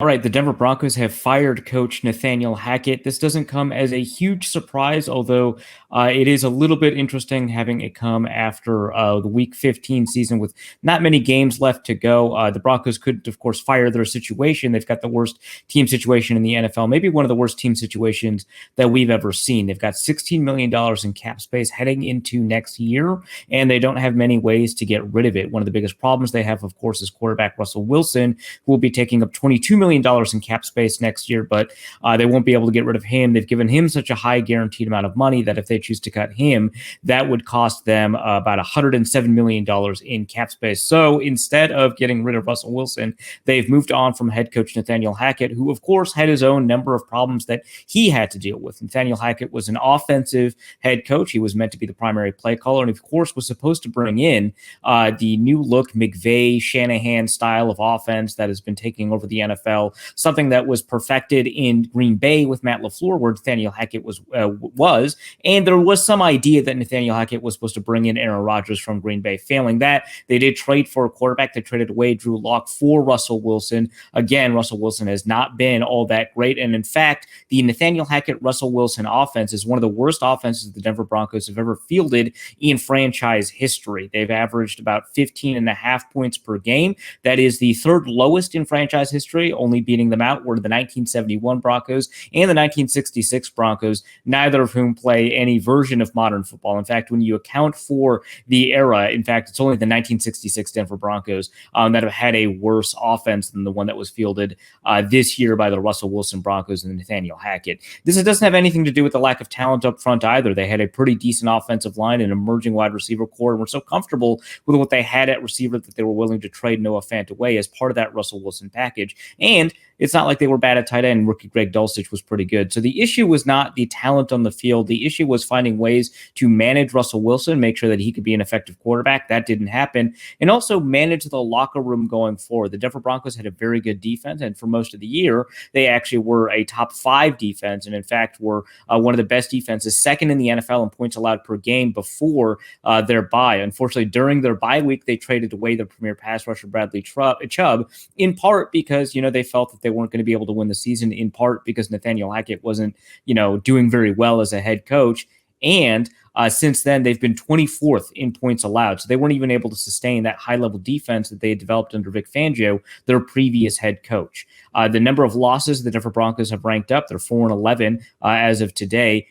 All right, the Denver Broncos have fired coach Nathaniel Hackett. This doesn't come as a huge surprise, although it is a little bit interesting having it come after the Week 15 season with not many games left to go. The Broncos could, of course, fire their situation. They've got the worst team situation in the NFL, maybe one of the worst team situations that we've ever seen. They've got $16 million in cap space heading into next year, and they don't have many ways to get rid of it. One of the biggest problems they have, of course, is quarterback Russell Wilson, who will be taking up $22 million in cap space next year, but they won't be able to get rid of him. They've given him such a high guaranteed amount of money that if they choose to cut him, that would cost them about $107 million in cap space. So instead of getting rid of Russell Wilson, they've moved on from head coach Nathaniel Hackett, who, of course, had his own number of problems that he had to deal with. Nathaniel Hackett was an offensive head coach. He was meant to be the primary play caller, and of course was supposed to bring in the new look McVay, Shanahan style of offense that has been taking over the NFL, something that was perfected in Green Bay with Matt LaFleur, where Nathaniel Hackett was. And there was some idea that Nathaniel Hackett was supposed to bring in Aaron Rodgers from Green Bay. Failing that, they did trade for a quarterback. They traded away Drew Lock for Russell Wilson. Again, Russell Wilson has not been all that great. And in fact, the Nathaniel Hackett-Russell Wilson offense is one of the worst offenses the Denver Broncos have ever fielded in franchise history. They've averaged about 15.5 points per game. That is the third lowest in franchise history. Only beating them out were the 1971 Broncos and the 1966 Broncos, neither of whom play any version of modern football. In fact, when you account for the era, in fact, it's only the 1966 Denver Broncos that have had a worse offense than the one that was fielded this year by the Russell Wilson Broncos and Nathaniel Hackett. This doesn't have anything to do with the lack of talent up front either. They had a pretty decent offensive line and emerging wide receiver core, and were so comfortable with what they had at receiver that they were willing to trade Noah Fant away as part of that Russell Wilson package. And it's not like they were bad at tight end. Rookie Greg Dulcich was pretty good. So the issue was not the talent on the field. The issue was finding ways to manage Russell Wilson, make sure that he could be an effective quarterback. That didn't happen. And also manage the locker room going forward. The Denver Broncos had a very good defense, and for most of the year, they actually were a top 5 defense, and in fact were one of the best defenses, second in the NFL in points allowed per game before their bye. Unfortunately, during their bye week, they traded away their premier pass rusher, Bradley Chubb, in part because, they felt that they weren't going to be able to win the season, in part because Nathaniel Hackett wasn't, doing very well as a head coach. And since then, they've been 24th in points allowed. So they weren't even able to sustain that high-level defense that they had developed under Vic Fangio, their previous head coach. The number of losses the Denver Broncos have ranked up, they're 4-11 as of today,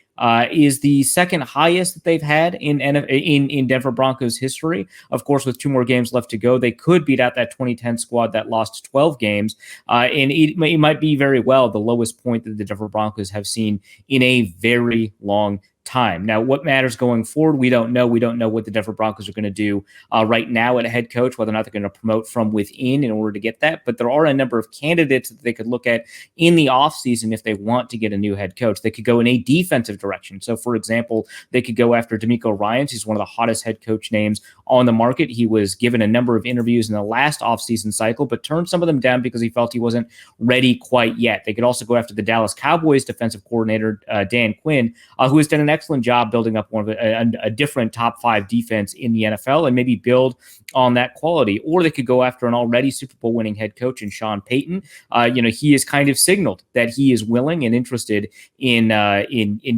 is the second highest that they've had in Denver Broncos history. Of course, with 2 more games left to go, they could beat out that 2010 squad that lost 12 games. And it might be very well the lowest point that the Denver Broncos have seen in a very long time. Now, what matters going forward, we don't know. We don't know what the Denver Broncos are going to do right now at a head coach, whether or not they're going to promote from within in order to get that. But there are a number of candidates that they could look at in the offseason if they want to get a new head coach. They could go in a defensive direction. So, for example, they could go after D'Amico Ryans. He's one of the hottest head coach names on the market. He was given a number of interviews in the last offseason cycle, but turned some of them down because he felt he wasn't ready quite yet. They could also go after the Dallas Cowboys defensive coordinator, Dan Quinn, who has done an excellent job building up one of a different top 5 defense in the NFL and maybe build on that quality. Or they could go after an already Super Bowl winning head coach in Sean Payton. He has kind of signaled that he is willing and interested in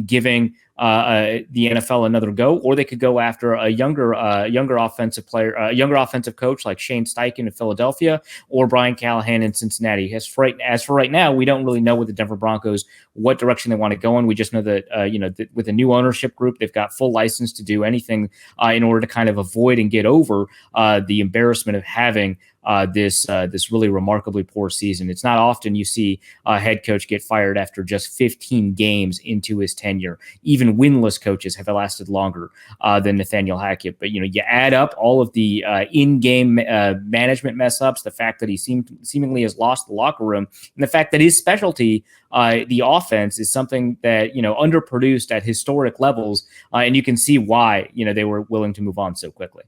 giving the NFL another go, or they could go after a younger offensive player, a younger offensive coach like Shane Steichen in Philadelphia or Brian Callahan in Cincinnati. As for right now, we don't really know with the Denver Broncos what direction they want to go in. We just know that with a new ownership group, they've got full license to do anything in order to kind of avoid and get over the embarrassment of having this really remarkably poor season. It's not often you see a head coach get fired after just 15 games into his tenure. Even winless coaches have lasted longer than Nathaniel Hackett. But you add up all of the in-game management mess ups, the fact that he seemingly has lost the locker room, and the fact that his specialty, the offense, is something that underproduced at historic levels, and you can see why they were willing to move on so quickly.